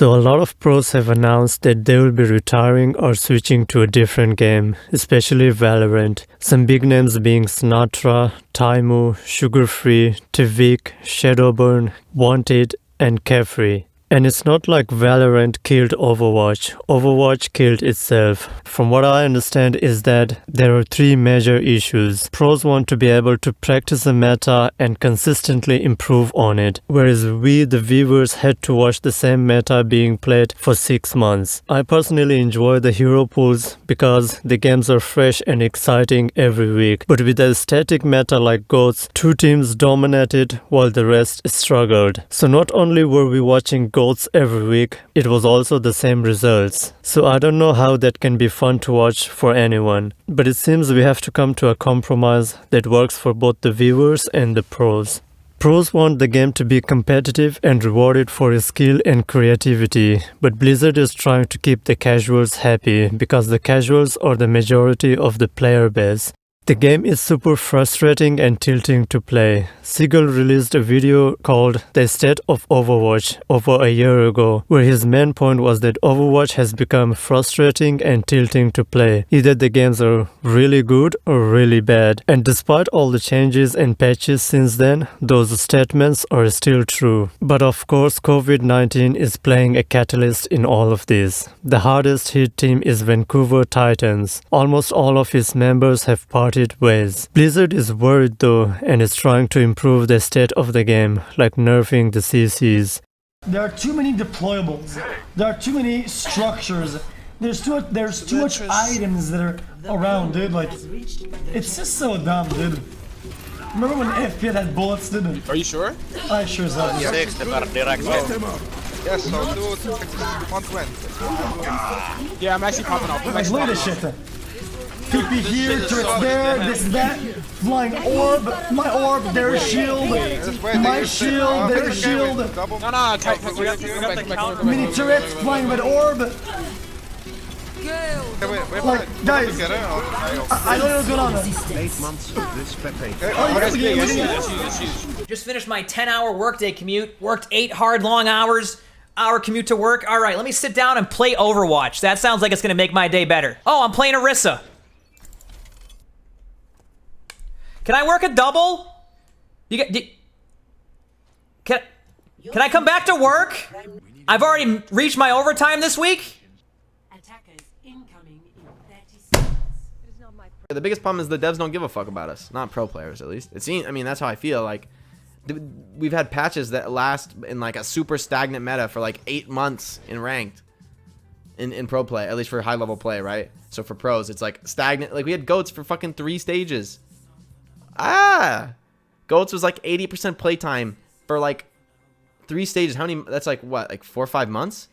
So a lot of pros have announced that they will be retiring or switching to a different game, especially Valorant. Some big names being Sinatra, Taimu, Sugarfree, Tvik, Shadowburn, Wanted, and Carefree. And it's not like Valorant killed Overwatch. Overwatch killed itself. From what I understand is that there are three major issues. Pros want to be able to practice the meta and consistently improve on it, whereas we, the viewers, had to watch the same meta being played for 6 months. I personally enjoy the hero pools because the games are fresh and exciting every week. But with a static meta like GOATs, 2 teams dominated while the rest struggled. So not only were we watching GOATs every week, it was also the same results. So I don't know how that can be fun to watch for anyone. But it seems we have to come to a compromise that works for both the viewers and the pros. Pros want the game to be competitive and rewarded for his skill and creativity, but Blizzard is trying to keep the casuals happy because the casuals are the majority of the player base. The game is super frustrating and tilting to play. Seagull released a video called The State of Overwatch over a year ago, where his main point was that Overwatch has become frustrating and tilting to play. Either the games are really good or really bad. And despite all the changes and patches since then, those statements are still true. But of course, COVID-19 is playing a catalyst in all of this. The hardest hit team is Vancouver Titans. Almost all of its members have parted ways. Blizzard is worried though and is trying to improve the state of the game, like nerfing the CCs. There are too many deployables. There are too many structures. There's too much items that are around, dude. Like, it's just so dumb, dude. Remember when FP had bullets, didn't? Are you sure? I sure as hell. Yes, so do 120. Yeah, I'm actually popping off. Like, look at this shit. TP here, turret there, this, that, flying orb, my orb, their shield, my shield, their shield, No, mini turret, flying red orb. Like, guys, I don't know what's going on. 8 months of this Just finished my 10-hour workday commute, worked 8 hard, long hour commute to work. All right, let me sit down and play Overwatch. That sounds like it's gonna make my day better. Oh, I'm playing Orisa. Can I work a double? Can I come back to work? I've already reached my overtime this week. The biggest problem is the devs don't give a fuck about us, not pro players at least. It seems, I mean, that's how I feel. Like, we've had patches that last in like a super stagnant meta for like 8 months in ranked, in pro play, at least for high level play, right? So for pros, it's like stagnant. Like we had GOATs for fucking 3 stages. GOATs was like 80% playtime for like 3 stages. How many? That's like what, like 4 or 5 months?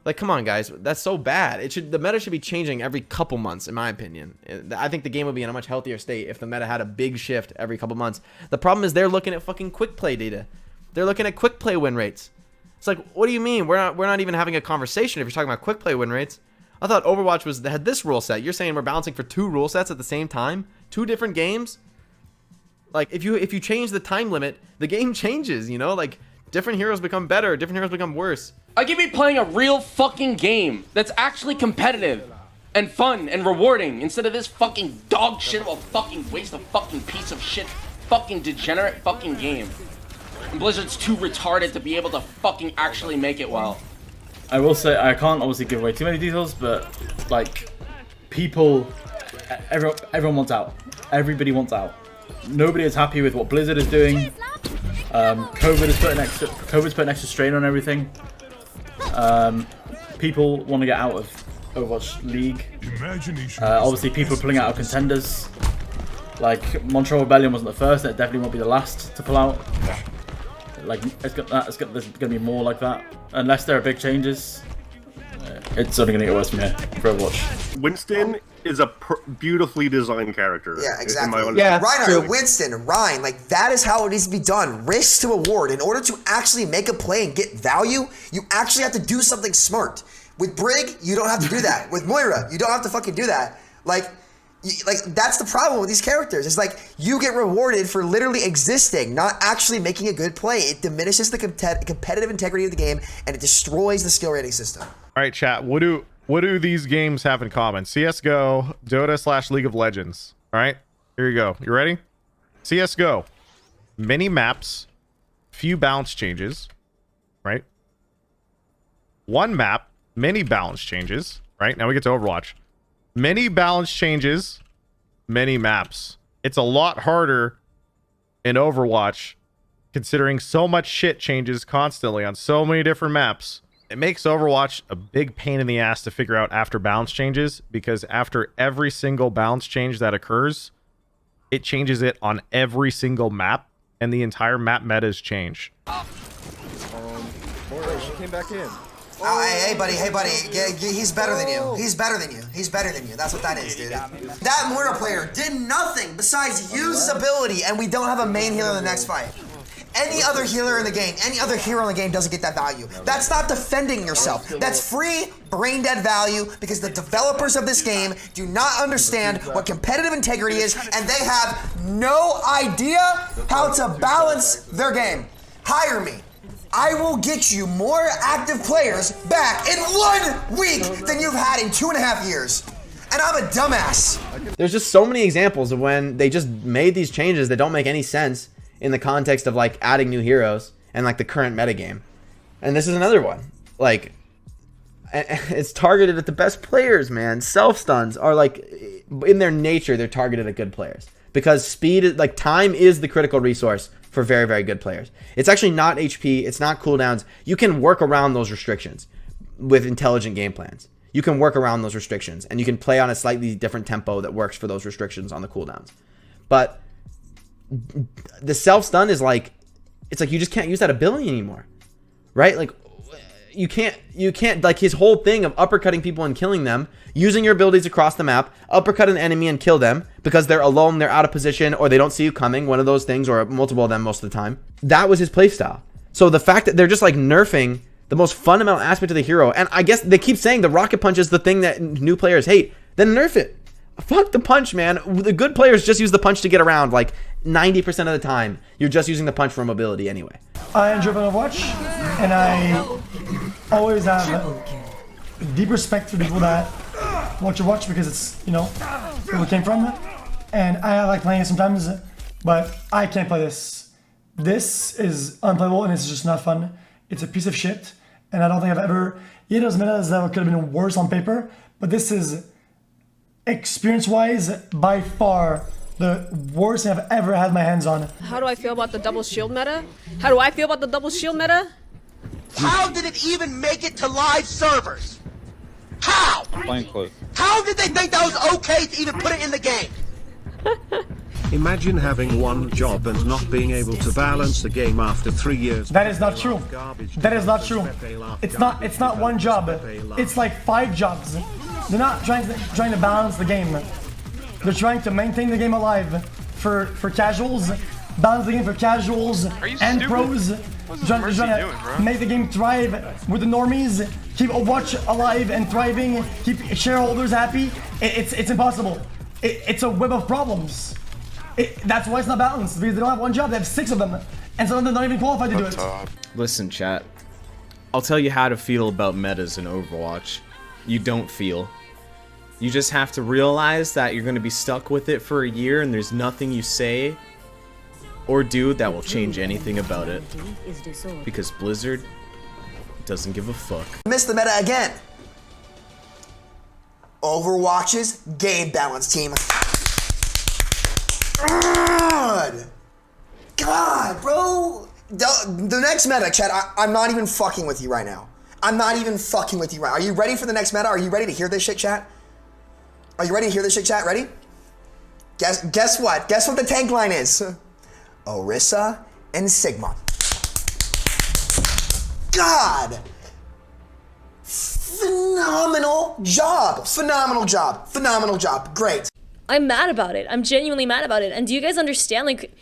Like, come on, guys, that's so bad. The meta should be changing every couple months, in my opinion. I think the game would be in a much healthier state if the meta had a big shift every couple months. The problem is they're looking at fucking quick play data. They're looking at quick play win rates. It's like, what do you mean? We're not even having a conversation if you're talking about quick play win rates. I thought Overwatch had this rule set. You're saying we're balancing for 2 rule sets at the same time? 2 different games? Like, if you change the time limit, the game changes, you know? Like, different heroes become better, different heroes become worse. I could be playing a real fucking game that's actually competitive and fun and rewarding instead of this fucking dog shit of a fucking waste of fucking piece of shit, fucking degenerate fucking game. And Blizzard's too retarded to be able to fucking actually make it well. I will say, I can't obviously give away too many details, but like, everyone wants out. Everybody wants out. Nobody is happy with what Blizzard is doing. COVID's putting extra strain on everything. People want to get out of Overwatch League. Obviously, people are pulling out of contenders. Like, Montreal Rebellion wasn't the first, and it definitely won't be the last to pull out. Like, there's going to be more like that. Unless there are big changes, it's only going to get worse from here for Overwatch. Winston is a beautifully designed character. Yeah, exactly. Yeah, Reinhardt, Winston, Ryan, like that is how it needs to be done. Risk to reward. In order to actually make a play and get value, you actually have to do something smart. With Brig, you don't have to do that. With Moira, you don't have to fucking do that. Like, Like, that's the problem with these characters. It's like, you get rewarded for literally existing, not actually making a good play. It diminishes the competitive integrity of the game, and it destroys the skill rating system. All right, chat. What do these games have in common? CSGO, Dota / League of Legends. All right, here you go. You ready? CSGO, many maps, few balance changes, right? One map, many balance changes, right? Now we get to Overwatch. Many balance changes, many maps. It's a lot harder in Overwatch, considering so much shit changes constantly on so many different maps. It makes Overwatch a big pain in the ass to figure out after balance changes, because after every single balance change that occurs, it changes it on every single map, and the entire map metas change. She came back in. Oh, hey, buddy, he's better than you. He's better than you. He's better than you. That's what that is, dude. That Mortar player did nothing besides use his ability, and we don't have a main healer in the next fight. Any other healer in the game, any other hero in the game doesn't get that value. That's not defending yourself. That's free, brain-dead value, because the developers of this game do not understand what competitive integrity is, and they have no idea how to balance their game. Hire me. I will get you more active players back in 1 week than you've had in 2.5 years. And I'm a dumbass. There's just so many examples of when they just made these changes that don't make any sense in the context of like adding new heroes and like the current metagame. And this is another one. Like, it's targeted at the best players, man. Self-stuns are like, in their nature, they're targeted at good players. Because speed is, like, time is the critical resource for very, very good players. It's actually not HP, it's not cooldowns. You can work around those restrictions with intelligent game plans. You can work around those restrictions, and you can play on a slightly different tempo that works for those restrictions on the cooldowns. But the self-stun is like, it's like you just can't use that ability anymore, right? Like, you can't, like, his whole thing of uppercutting people and killing them, using your abilities across the map, uppercut an enemy and kill them because they're alone, they're out of position, or they don't see you coming, one of those things, or multiple of them most of the time. That was his playstyle. So the fact that they're just like nerfing the most fundamental aspect of the hero, and I guess they keep saying the rocket punch is the thing that new players hate, then nerf it. Fuck the punch, man. The good players just use the punch to get around. Like 90% of the time, you're just using the punch for mobility anyway. I enjoy Overwatch, and I always have deep respect for people that watch Overwatch because it's, you know, where we came from. And I like playing it sometimes, but I can't play this. This is unplayable, and it's just not fun. It's a piece of shit, and I don't think I've ever... Yeah, there's metas that could have been worse on paper, but this is, experience-wise, by far the worst thing I've ever had my hands on. How do I feel about the double shield meta? How do I feel about the double shield meta? How did it even make it to live servers? How? How did they think that was okay to even put it in the game? Imagine having one job and not being able to balance the game after 3 years. That is not true. That is not true. It's not one job. It's like 5 jobs. They're not trying to balance the game. They're trying to maintain the game alive for casuals, balance the game for casuals and pros. Trying to make the game thrive with the normies, keep Overwatch alive and thriving, keep shareholders happy. It's impossible. It's a web of problems. That's why it's not balanced, because they don't have one job, they have 6 of them, and some of them not even qualified to do it. Listen, chat. I'll tell you how to feel about metas in Overwatch. You don't feel. You just have to realize that you're going to be stuck with it for a year, and there's nothing you say or do that will change anything about it. Because Blizzard doesn't give a fuck. Missed the meta again. Overwatch's game balance team. God, bro. The next meta, chat, I'm not even fucking with you right now. I'm not even fucking with you right now. Are you ready for the next meta? Are you ready to hear this shit, chat? Are you ready to hear this shit, chat? Ready? Guess what? Guess what the tank line is? Orisa and Sigma. God! Phenomenal job! Phenomenal job! Phenomenal job! Great! I'm mad about it. I'm genuinely mad about it. And do you guys understand, like,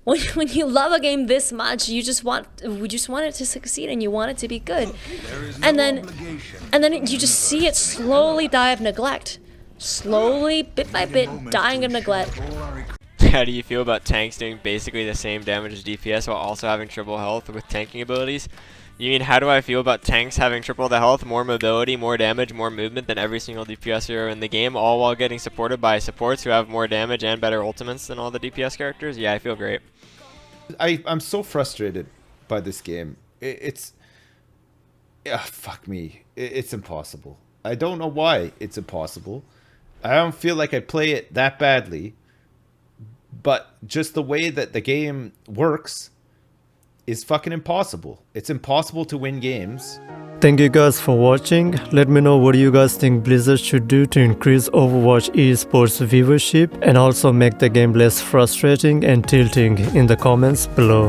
when you love a game this much, you just want it to succeed and you want it to be good. And then you just see it slowly die of neglect. slowly, bit by bit, dying of neglect. How do you feel about tanks doing basically the same damage as DPS while also having triple health with tanking abilities? You mean, how do I feel about tanks having triple the health, more mobility, more damage, more movement than every single DPS hero in the game, all while getting supported by supports who have more damage and better ultimates than all the DPS characters? Yeah, I feel great. I'm so frustrated by this game. It's... fuck me. It's impossible. I don't know why it's impossible. I don't feel like I play it that badly. But just the way that the game works is fucking impossible. It's impossible to win games. Thank you guys for watching. Let me know what you guys think Blizzard should do to increase Overwatch esports viewership and also make the game less frustrating and tilting in the comments below.